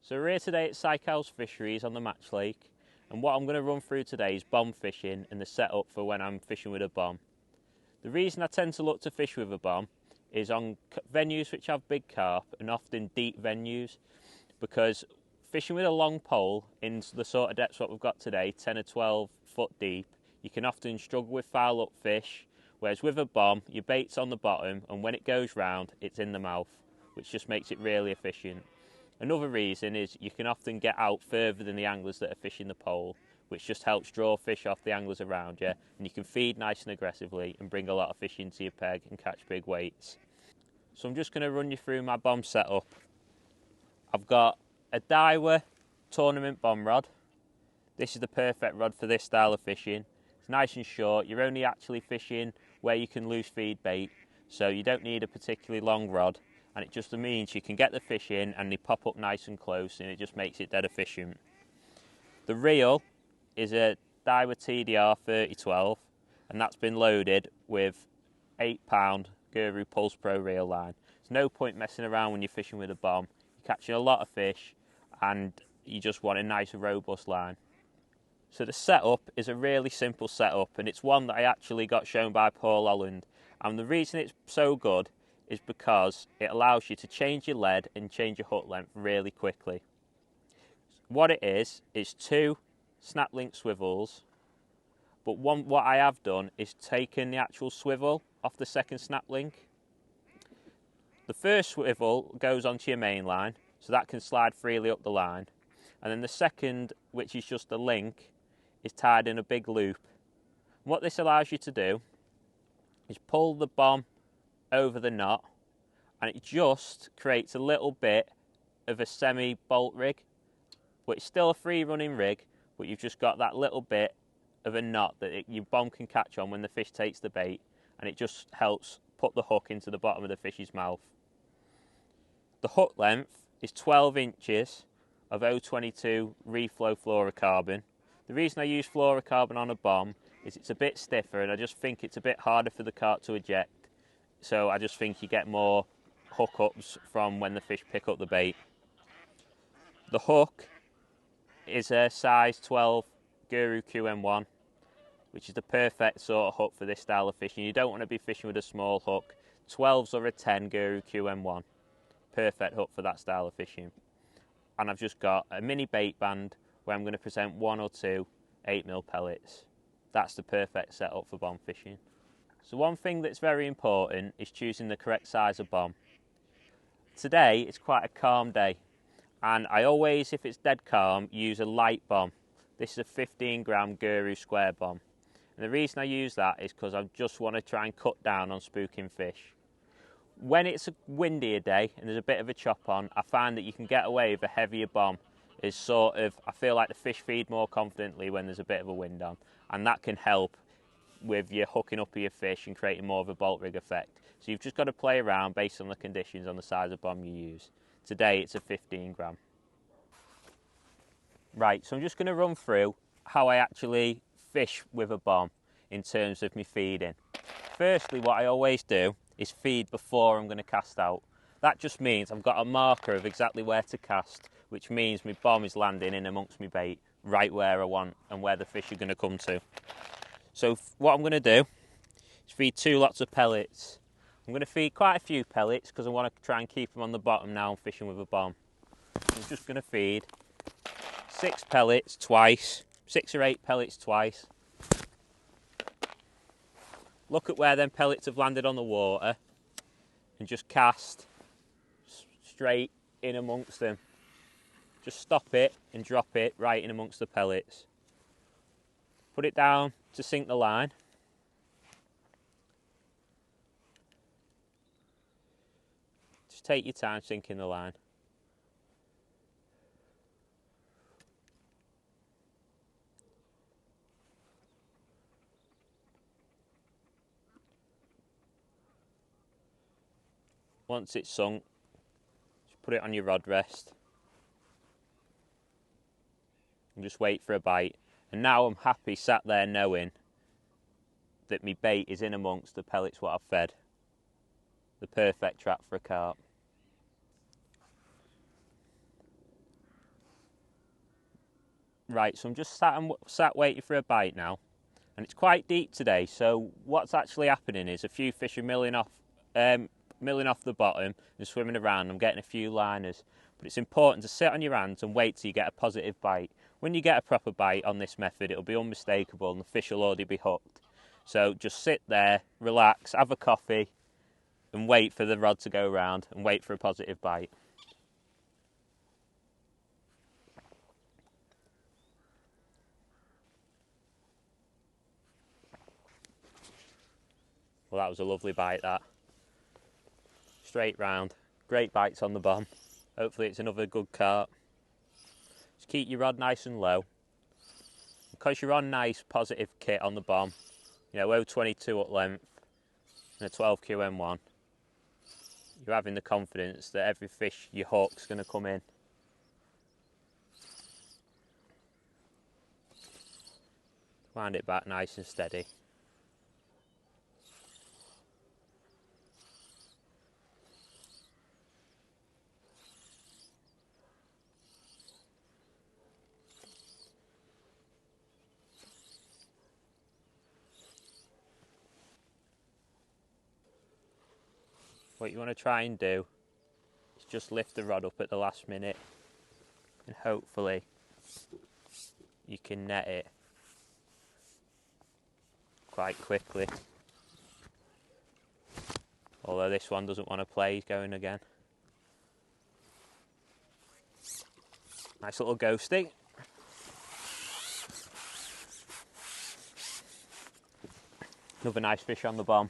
So we're here today at Commercial Fisheries on the Match Lake, and what I'm going to run through today is bomb fishing and the setup for when I'm fishing with a bomb. The reason I tend to look to fish with a bomb is on venues which have big carp and often deep venues, because fishing with a long pole in the sort of depths what we've got today, 10 or 12 foot deep, you can often struggle with foul up fish, whereas with a bomb your bait's on the bottom and when it goes round it's in the mouth, which just makes it really efficient. Another reason is you can often get out further than the anglers that are fishing the pole, which just helps draw fish off the anglers around you, and you can feed nice and aggressively and bring a lot of fish into your peg and catch big weights. So I'm just going to run you through my bomb setup. I've got a Daiwa tournament bomb rod. This is the perfect rod for this style of fishing. It's nice and short, you're only actually fishing where you can loose feed bait, so you don't need a particularly long rod. And it just means you can get the fish in and they pop up nice and close, and it just makes it dead efficient. The reel is a Daiwa TDR 3012, and that's been loaded with 8-pound Guru Pulse Pro reel line. There's no point messing around when you're fishing with a bomb. You're catching a lot of fish and you just want a nice robust line. So the setup is a really simple setup, and it's one that I actually got shown by Paul Holland. And the reason it's so good is because it allows you to change your lead and change your hook length really quickly. What it is 2 snap link swivels, but what I have done is taken the actual swivel off the second snap link. The first swivel goes onto your main line, so that can slide freely up the line, and then the second, which is just a link, is tied in a big loop. And what this allows you to do is pull the bomb over the knot, and it just creates a little bit of a semi bolt rig, but it's still a free running rig, but you've just got that little bit of a knot that your bomb can catch on when the fish takes the bait, and it just helps put the hook into the bottom of the fish's mouth. The hook length is 12 inches of 022 reflow fluorocarbon. The reason I use fluorocarbon on a bomb is it's a bit stiffer, and I just think it's a bit harder for the carp to eject. So I just think you get more hookups from when the fish pick up the bait. The hook is a size 12 Guru QM1, which is the perfect sort of hook for this style of fishing. You don't want to be fishing with a small hook. 12s or a 10 Guru QM1. Perfect hook for that style of fishing. And I've just got a mini bait band where I'm going to present 1 or 2 8mm pellets. That's the perfect setup for bomb fishing. So one thing that's very important is choosing the correct size of bomb. Today it's quite a calm day, and I always, if it's dead calm, use a light bomb. This is a 15-gram Guru square bomb. And the reason I use that is because I just want to try and cut down on spooking fish. When it's a windier day and there's a bit of a chop on, I find that you can get away with a heavier bomb. It's sort of, I feel like the fish feed more confidently when there's a bit of a wind on, and that can help with your hooking up of your fish and creating more of a bolt rig effect. So you've just got to play around based on the conditions on the size of bomb you use. Today it's a 15-gram. Right, so I'm just going to run through how I actually fish with a bomb in terms of me feeding. Firstly, what I always do is feed before I'm going to cast out. That just means I've got a marker of exactly where to cast, which means my bomb is landing in amongst my bait, right where I want and where the fish are going to come to. So what I'm going to do is feed 2 lots of pellets. I'm going to feed quite a few pellets because I want to try and keep them on the bottom now I'm fishing with a bomb. I'm just going to feed 6 pellets twice, 6 or 8 pellets twice. Look at where them pellets have landed on the water and just cast straight in amongst them. Just stop it and drop it right in amongst the pellets. Put it down to sink the line. Just take your time sinking the line. Once it's sunk, just put it on your rod rest and just wait for a bite. And now I'm happy sat there knowing that my bait is in amongst the pellets what I've fed. The perfect trap for a carp. Right, so I'm just sat waiting for a bite now, and it's quite deep today. So what's actually happening is a few fish are milling off the bottom and swimming around. I'm getting a few liners, but it's important to sit on your hands and wait till you get a positive bite. When you get a proper bite on this method, it'll be unmistakable and the fish will already be hooked. So just sit there, relax, have a coffee, and wait for the rod to go round and wait for a positive bite. Well, that was a lovely bite, that. Straight round. Great bites on the bomb. Hopefully it's another good carp. Just keep your rod nice and low. Because you're on nice positive kit on the bomb, you know, 0.22 at length and a 12 QM1, you're having the confidence that every fish you hook's going to come in. Wind it back nice and steady. What you want to try and do is just lift the rod up at the last minute and hopefully you can net it quite quickly. Although this one doesn't want to play, he's going again. Nice little ghosty. Another nice fish on the bomb.